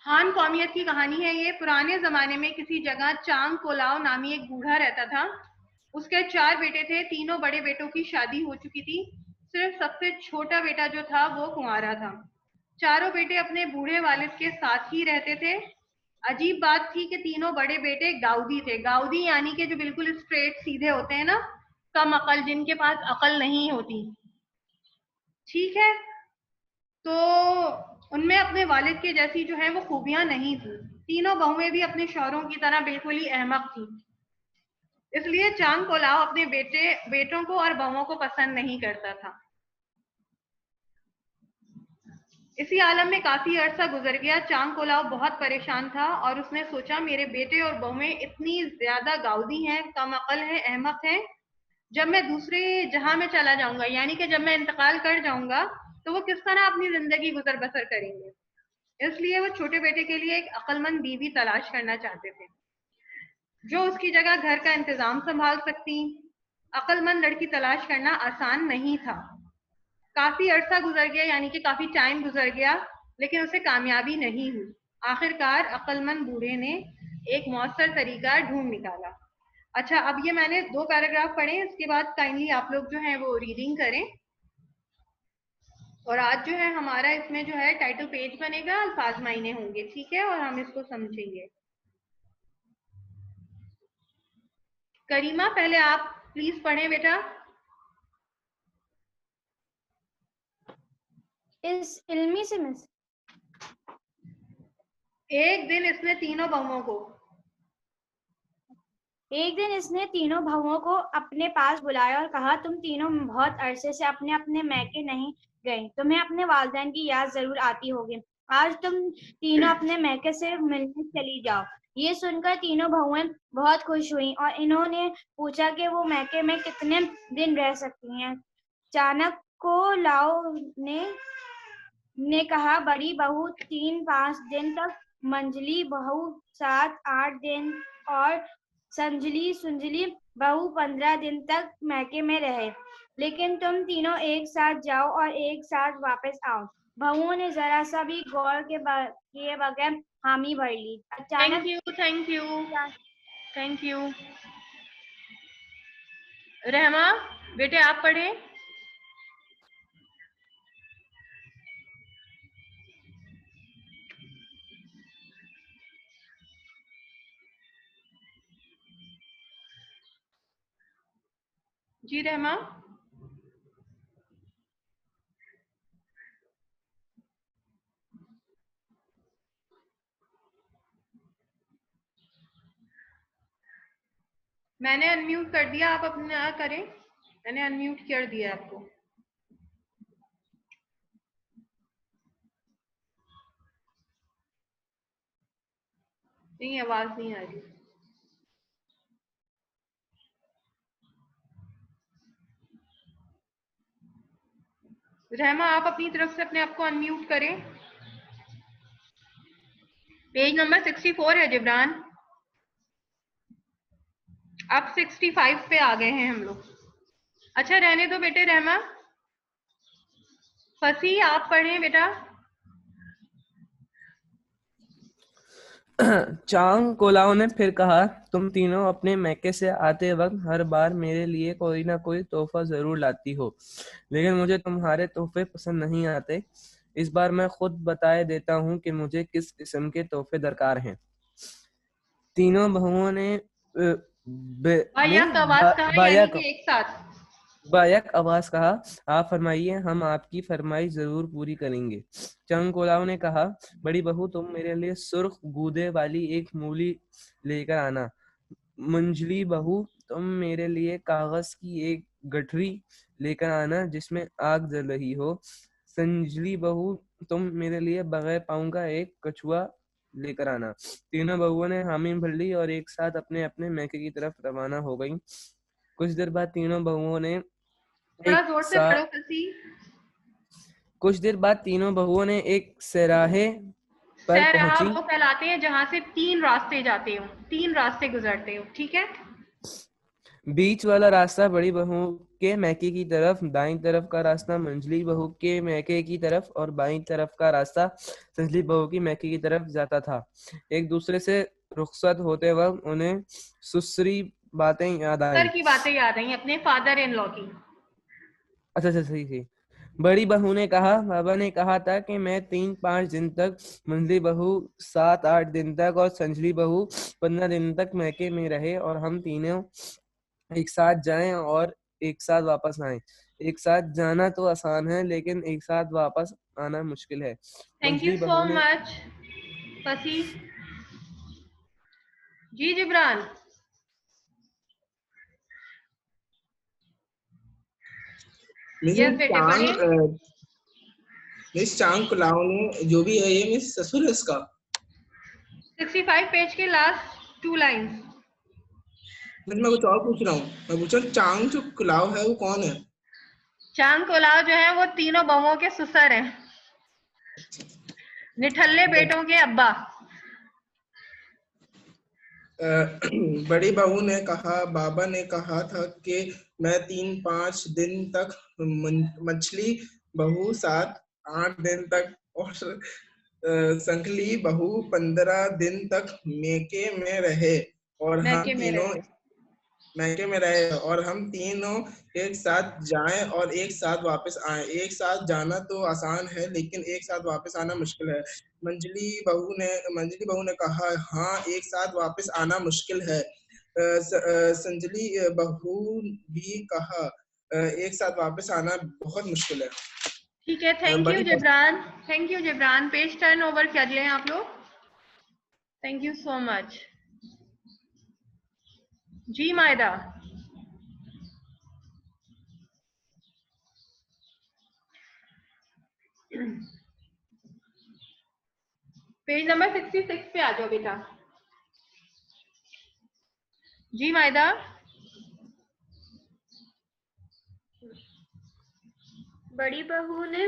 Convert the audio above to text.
हान कौमियत की कहानी है ये। पुराने जमाने में किसी जगह चांग कोलाव नामी एक बूढ़ा रहता था। उसके 4 बेटे थे। तीनों बड़े बेटों की शादी हो चुकी थी। सिर्फ सबसे छोटा बेटा जो था वो कुंवारा था। चारों बेटे अपने बूढ़े वालिद के साथ ही रहते थे। अजीब बात थी कि तीनों बड़े बेटे गाउदी थे। गाउदी यानी कि जो बिल्कुल स्ट्रेट सीधे होते हैं ना, कम अकल, जिनके पास अकल नहीं होती। ठीक है, तो उनमें अपने वालिद के जैसी जो है वो खूबियां नहीं थी। तीनों बहुएं भी अपने शौहरों की तरह बिल्कुल ही अहमक थी। इसलिए चांग कोलाव अपने बेटों को और बहुओं को पसंद नहीं करता था। इसी आलम में काफी अरसा गुजर गया। चांग कोलाव बहुत परेशान था और उसने सोचा, मेरे बेटे और बहुएं इतनी ज्यादा गाउदी हैं, कम अकल हैं, अहमक हैं, जब मैं दूसरे जहां में चला जाऊंगा, यानी कि जब मैं इंतकाल कर जाऊंगा, तो वो किस तरह अपनी जिंदगी गुजर बसर करेंगे। इसलिए वो छोटे बेटे के लिए एक अक्लमंद बीवी तलाश करना चाहते थे, जो उसकी जगह घर का इंतजाम संभाल सकती। अक्लमंद लड़की तलाश करना आसान नहीं था। काफी अरसा गुजर गया, यानी कि काफी टाइम गुजर गया, लेकिन उसे कामयाबी नहीं हुई। आखिरकार अक्लमंद बूढ़े ने एक मौसर तरीका ढूंढ निकाला। अच्छा, अब ये मैंने 2 पैराग्राफ पढ़े, इसके बाद काइंडली आप लोग जो है वो रीडिंग करें। और आज जो है हमारा इसमें जो है टाइटल पेज बनेगा, अल्फाज मायने होंगे, ठीक है, और हम इसको समझेंगे। करीमा, पहले आप प्लीज पढ़ें बेटा। इस इल्मी से मिस एक दिन इसने तीनों बहुओं को एक दिन इसने तीनों बहुओं को अपने पास बुलाया और कहा, तुम तीनों बहुत अरसे से अपने अपने मैके नहीं गए। तुम्हें अपने वालिदैन की याद जरूर आती होगी। आज तुम तीनों अपने मैके से मिलने चली जाओ। ये सुनकर तीनों बहुएं बहुत खुश हुई और इन्होंने पूछा कि वो मैके में कितने दिन रह सकती हैं। चाणक को लाओ ने कहा, बड़ी बहू 3-5 दिन तक, मंजली बहू 7-8 दिन और संजली सुंजली बहू 15 दिन तक मैके में रहे, लेकिन तुम तीनों एक साथ जाओ और एक साथ वापस आओ। बहुओं ने जरा सा भी गौर किए बगैर हामी भर ली। थैंक अचानक you, thank you, thank you. Rahma, बेटे आप पढ़ें। जी रहमा। मैंने अनम्यूट कर दिया, आप अपना करें। मैंने अनम्यूट कर दिया आपको। नहीं, आवाज नहीं आ रही। रहमा, आप अपनी तरफ से अपने आप को अनम्यूट करें। पेज नंबर 64 है जिब्रान। अब 65 पे आ गए हैं हम लोग। अच्छा, रहने दो बेटे। रहमा, फसी आप पढ़ें बेटा। चांग कोलाओ ने फिर कहा, तुम तीनों अपने मैके से आते वक्त हर बार मेरे लिए कोई ना कोई तोहफा जरूर लाती हो, लेकिन मुझे तुम्हारे तोहफे पसंद नहीं आते। इस बार मैं खुद बताए देता हूँ कि मुझे किस किस्म के तोहफे दरकार हैं। तीनों बहुओं ने बायक आवाज कहा, यानी कि एक साथ। बायक आवाज कहा, आप फरमाइए, हम आपकी फरमाइश जरूर पूरी करेंगे। चंग कोलाव ने कहा, बड़ी बहू तुम मेरे लिए सुर्ख गूदे वाली एक मूली लेकर आना। मंजली बहू तुम मेरे लिए कागज की एक गठरी लेकर आना जिसमें आग जल रही हो। संजली बहू तुम मेरे लिए बगैर पाँव का एक कछुआ लेकर आना। तीनों बहुओं ने हामी भर ली और एक साथ अपने अपने मैके की तरफ रवाना हो गई। कुछ देर बाद तीनों बहुओं ने थोड़ा जोर से पढ़ो फसी। कुछ देर बाद तीनों बहुओं ने एक सराहे पर सहराहा पहुंची। वो कहलाते हैं जहां से 3 रास्ते जाते हो, 3 रास्ते गुजरते हो, ठीक है। बीच वाला रास्ता बड़ी बहू के मैके की तरफ, दाईं तरफ का रास्ता मंझली बहू के मैके की तरफ और बाईं तरफ का रास्ता संजली बहू की मैके की तरफ जाता था। एक दूसरे से रुखसत होते वक्त उन्हें सुसरी बातें याद सर आईं। की बातें याद आई अपने फादर इन लॉ की। अच्छा अच्छा, सही सही। बड़ी बहू ने कहा, बाबा ने कहा था कि मैं 3-5 दिन तक, मंझली बहू 7-8 दिन तक और संजली बहू 15 दिन तक मैके में रहे और हम तीनों एक साथ जाएं और एक साथ वापस आएं। एक साथ जाना तो आसान है लेकिन एक साथ वापस आना मुश्किल है। थैंक यू मंझली सो बहू ने मच फसी। जी जिब्रान। यस बेटे पढ़िए। मिस चांग कुलाओ ने जो भी है ये मिस ससुर है इसका। 65 पेज के लास्ट 2 लाइन्स। मैं कुछ और पूछ रहा हूँ। मैं पूछ रहा हूँ चांग जो कुलाओ है वो कौन है? चांग कोलाव जो है वो तीनों बहुओं के सुसर हैं, निठल्ले बेटों के अब्बा। बड़ी बहू ने कहा, बाबा ने कहा था कि मैं 3-5 दिन तक, मछली बहू 7-8 दिन तक और संकली बहू 15 दिन तक मेके में रहे और हम मैके में तीनों रहे। मैके में रहे और हम तीनों एक साथ जाएं और एक साथ वापस आएं। एक साथ जाना तो आसान है लेकिन एक साथ वापस आना मुश्किल है। मंजली बहू ने कहा, हाँ एक साथ वापस आना मुश्किल है। संजली बहू भी कहा, एक साथ वापस आना बहुत मुश्किल है। ठीक है, थैंक यू बड़ी Jibran. Thank you Jibran. Page turn over कर लें आप लोग। Thank you so much. जी मायदा। पेज नंबर 66 पे आ जाओ बेटा। जी मायदा। बड़ी बहू ने